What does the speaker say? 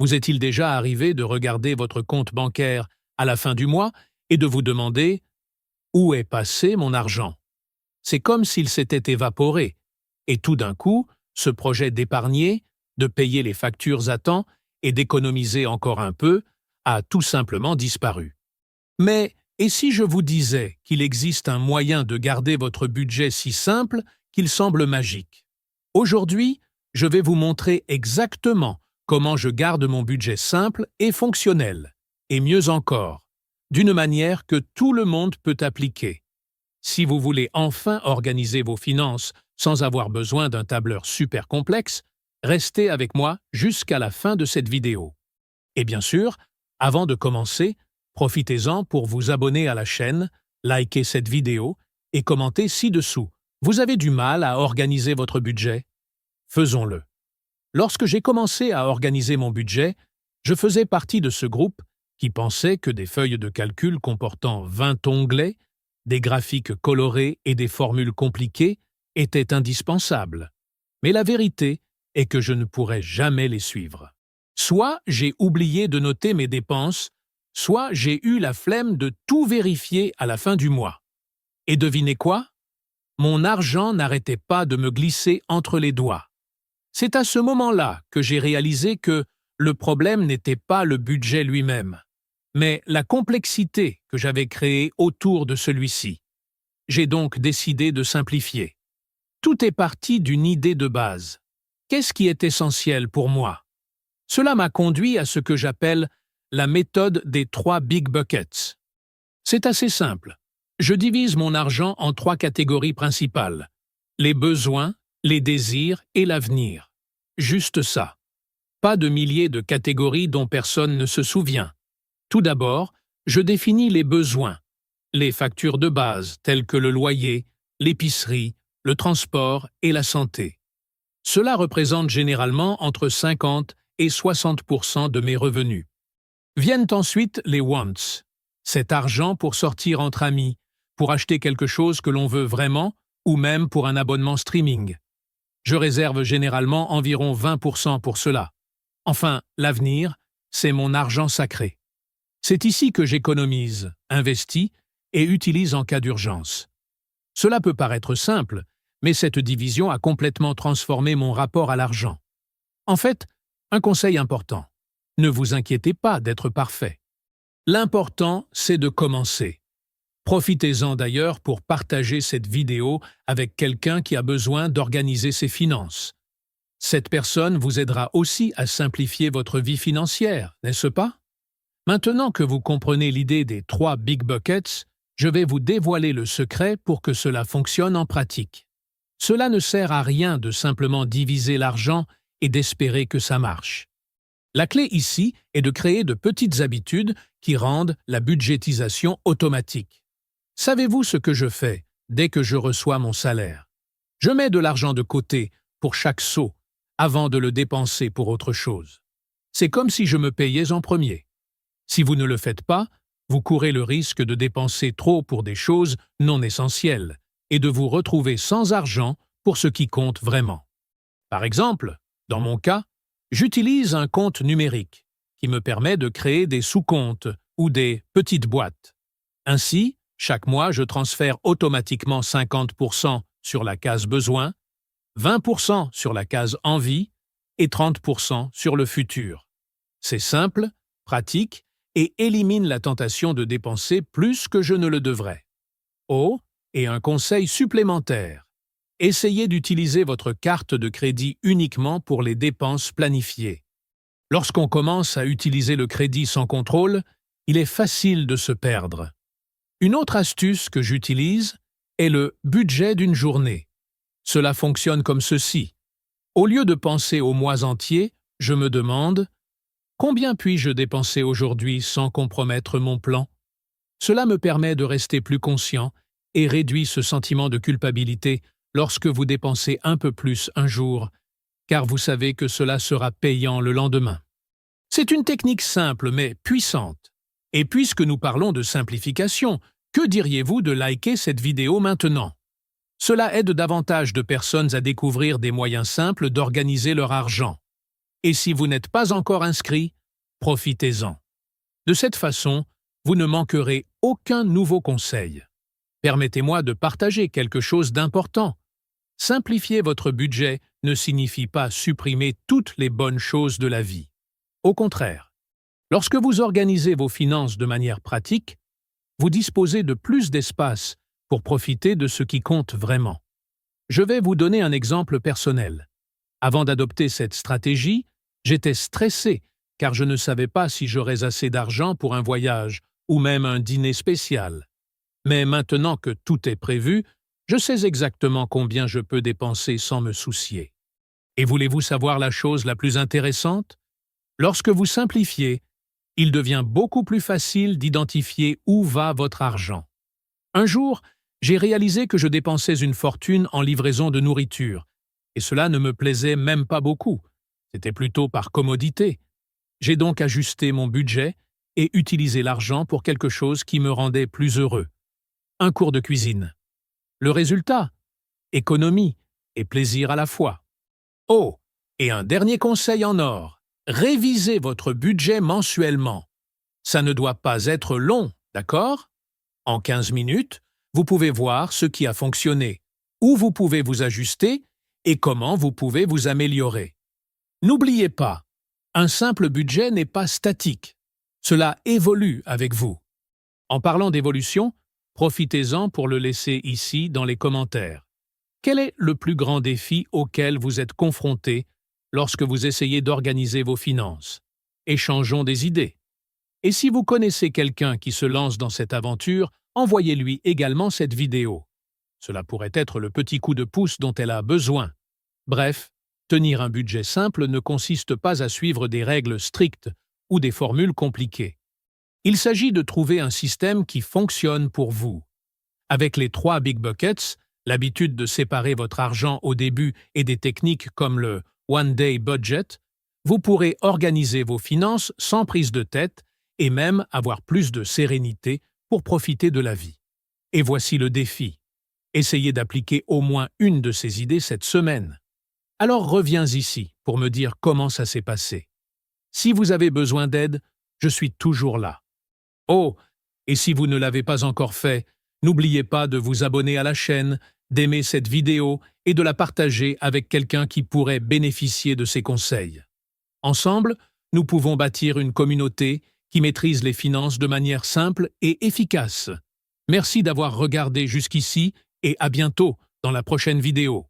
Vous est-il déjà arrivé de regarder votre compte bancaire à la fin du mois et de vous demander « Où est passé mon argent ?» C'est comme s'il s'était évaporé. Et tout d'un coup, ce projet d'épargner, de payer les factures à temps et d'économiser encore un peu a tout simplement disparu. Mais et si je vous disais qu'il existe un moyen de garder votre budget si simple qu'il semble magique? Aujourd'hui, je vais vous montrer exactement comment je garde mon budget simple et fonctionnel, et mieux encore, d'une manière que tout le monde peut appliquer. Si vous voulez enfin organiser vos finances sans avoir besoin d'un tableur super complexe, restez avec moi jusqu'à la fin de cette vidéo. Et bien sûr, avant de commencer, profitez-en pour vous abonner à la chaîne, liker cette vidéo et commenter ci-dessous. Vous avez du mal à organiser votre budget? Faisons-le. Lorsque j'ai commencé à organiser mon budget, je faisais partie de ce groupe qui pensait que des feuilles de calcul comportant 20 onglets, des graphiques colorés et des formules compliquées étaient indispensables. Mais la vérité est que je ne pourrais jamais les suivre. Soit j'ai oublié de noter mes dépenses, soit j'ai eu la flemme de tout vérifier à la fin du mois. Et devinez quoi? Mon argent n'arrêtait pas de me glisser entre les doigts. C'est à ce moment-là que j'ai réalisé que le problème n'était pas le budget lui-même, mais la complexité que j'avais créée autour de celui-ci. J'ai donc décidé de simplifier. Tout est parti d'une idée de base. Qu'est-ce qui est essentiel pour moi? Cela m'a conduit à ce que j'appelle la méthode des 3 big buckets. C'est assez simple. Je divise mon argent en 3 catégories principales: les besoins, les désirs et l'avenir. Juste ça. Pas de milliers de catégories dont personne ne se souvient. Tout d'abord, je définis les besoins, les factures de base telles que le loyer, l'épicerie, le transport et la santé. Cela représente généralement entre 50 et 60% de mes revenus. Viennent ensuite les wants, cet argent pour sortir entre amis, pour acheter quelque chose que l'on veut vraiment ou même pour un abonnement streaming. Je réserve généralement environ 20% pour cela. Enfin, l'avenir, c'est mon argent sacré. C'est ici que j'économise, investis et utilise en cas d'urgence. Cela peut paraître simple, mais cette division a complètement transformé mon rapport à l'argent. En fait, un conseil important: ne vous inquiétez pas d'être parfait. L'important, c'est de commencer. Profitez-en d'ailleurs pour partager cette vidéo avec quelqu'un qui a besoin d'organiser ses finances. Cette personne vous aidera aussi à simplifier votre vie financière, n'est-ce pas? Maintenant que vous comprenez l'idée des 3 big buckets, je vais vous dévoiler le secret pour que cela fonctionne en pratique. Cela ne sert à rien de simplement diviser l'argent et d'espérer que ça marche. La clé ici est de créer de petites habitudes qui rendent la budgétisation automatique. Savez-vous ce que je fais dès que je reçois mon salaire? Je mets de l'argent de côté pour chaque sou avant de le dépenser pour autre chose. C'est comme si je me payais en premier. Si vous ne le faites pas, vous courez le risque de dépenser trop pour des choses non essentielles et de vous retrouver sans argent pour ce qui compte vraiment. Par exemple, dans mon cas, j'utilise un compte numérique qui me permet de créer des sous-comptes ou des petites boîtes. Ainsi, chaque mois, je transfère automatiquement 50% sur la case besoin, 20% sur la case envie et 30% sur le futur. C'est simple, pratique et élimine la tentation de dépenser plus que je ne le devrais. Oh, et un conseil supplémentaire: essayez d'utiliser votre carte de crédit uniquement pour les dépenses planifiées. Lorsqu'on commence à utiliser le crédit sans contrôle, il est facile de se perdre. Une autre astuce que j'utilise est le budget d'une journée. Cela fonctionne comme ceci. Au lieu de penser au mois entier, je me demande: combien puis-je dépenser aujourd'hui sans compromettre mon plan? Cela me permet de rester plus conscient et réduit ce sentiment de culpabilité lorsque vous dépensez un peu plus un jour, car vous savez que cela sera payant le lendemain. C'est une technique simple mais puissante. Et puisque nous parlons de simplification, que diriez-vous de liker cette vidéo maintenant? Cela aide davantage de personnes à découvrir des moyens simples d'organiser leur argent. Et si vous n'êtes pas encore inscrit, profitez-en. De cette façon, vous ne manquerez aucun nouveau conseil. Permettez-moi de partager quelque chose d'important. Simplifier votre budget ne signifie pas supprimer toutes les bonnes choses de la vie. Au contraire, lorsque vous organisez vos finances de manière pratique, vous disposez de plus d'espace pour profiter de ce qui compte vraiment. Je vais vous donner un exemple personnel. Avant d'adopter cette stratégie, j'étais stressé car je ne savais pas si j'aurais assez d'argent pour un voyage ou même un dîner spécial. Mais maintenant que tout est prévu, je sais exactement combien je peux dépenser sans me soucier. Et voulez-vous savoir la chose la plus intéressante? Lorsque vous simplifiez, il devient beaucoup plus facile d'identifier où va votre argent. Un jour, j'ai réalisé que je dépensais une fortune en livraison de nourriture, et cela ne me plaisait même pas beaucoup. C'était plutôt par commodité. J'ai donc ajusté mon budget et utilisé l'argent pour quelque chose qui me rendait plus heureux. Un cours de cuisine. Le résultat? Économie et plaisir à la fois. Oh, et un dernier conseil en or. Révisez votre budget mensuellement. Ça ne doit pas être long, d'accord? En 15 minutes, vous pouvez voir ce qui a fonctionné, où vous pouvez vous ajuster et comment vous pouvez vous améliorer. N'oubliez pas, un simple budget n'est pas statique. Cela évolue avec vous. En parlant d'évolution, profitez-en pour le laisser ici dans les commentaires. Quel est le plus grand défi auquel vous êtes confronté lorsque vous essayez d'organiser vos finances? Échangeons des idées. Et si vous connaissez quelqu'un qui se lance dans cette aventure, envoyez-lui également cette vidéo. Cela pourrait être le petit coup de pouce dont elle a besoin. Bref, tenir un budget simple ne consiste pas à suivre des règles strictes ou des formules compliquées. Il s'agit de trouver un système qui fonctionne pour vous. Avec les 3 Big Buckets, l'habitude de séparer votre argent au début et des techniques comme le One Day Budget, vous pourrez organiser vos finances sans prise de tête et même avoir plus de sérénité pour profiter de la vie. Et voici le défi. Essayez d'appliquer au moins une de ces idées cette semaine. Alors reviens ici pour me dire comment ça s'est passé. Si vous avez besoin d'aide, je suis toujours là. Oh, et si vous ne l'avez pas encore fait, n'oubliez pas de vous abonner à la chaîne, d'aimer cette vidéo et de la partager avec quelqu'un qui pourrait bénéficier de ces conseils. Ensemble, nous pouvons bâtir une communauté qui maîtrise les finances de manière simple et efficace. Merci d'avoir regardé jusqu'ici et à bientôt dans la prochaine vidéo.